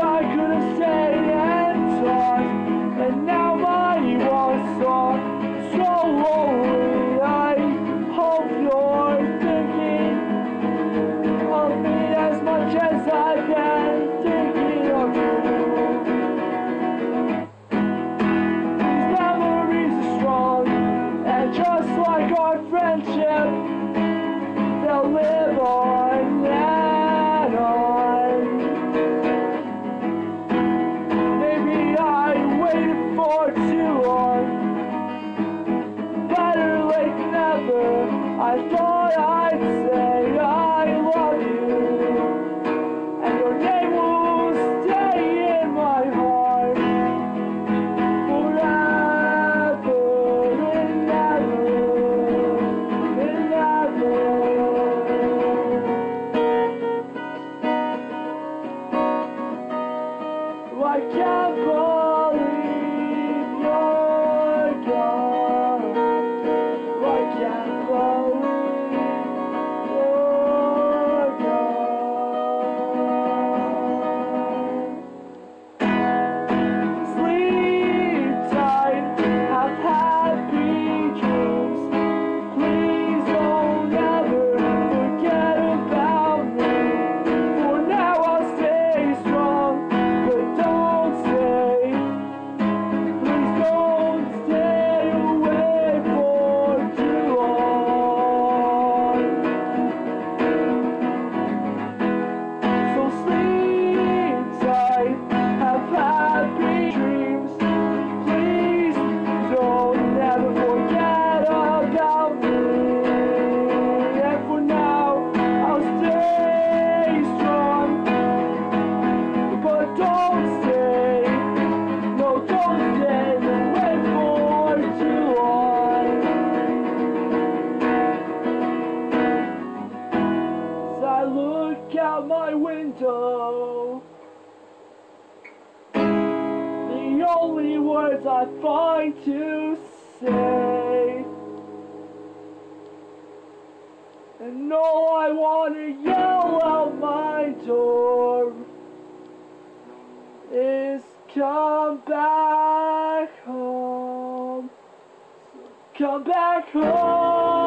I could have stayed and talked, and now my walls are so lonely. I hope you're thinking of me as much as I've been thinking of you. These memories are strong, and just like our friendship, they'll live on and on. Maybe I waited for too long. Better late than never. I thought I'd say I love you, and your name will stay in my heart forever and ever and ever. I can't believe you're gone. I can't believe you're gone. Sleep tight, have happy dreams. Please don't ever forget about me. For now I'll stay strong, but don't stay. Please don't stay away for too long. So sleep tight, have happy dreams. Please don't ever forget about me. And for now, I'll stay strong, but don't stay. No, don't stay away for too long. As I look out my window, the only words I find to say, and all I want to yell out my door is come back home. Come back home.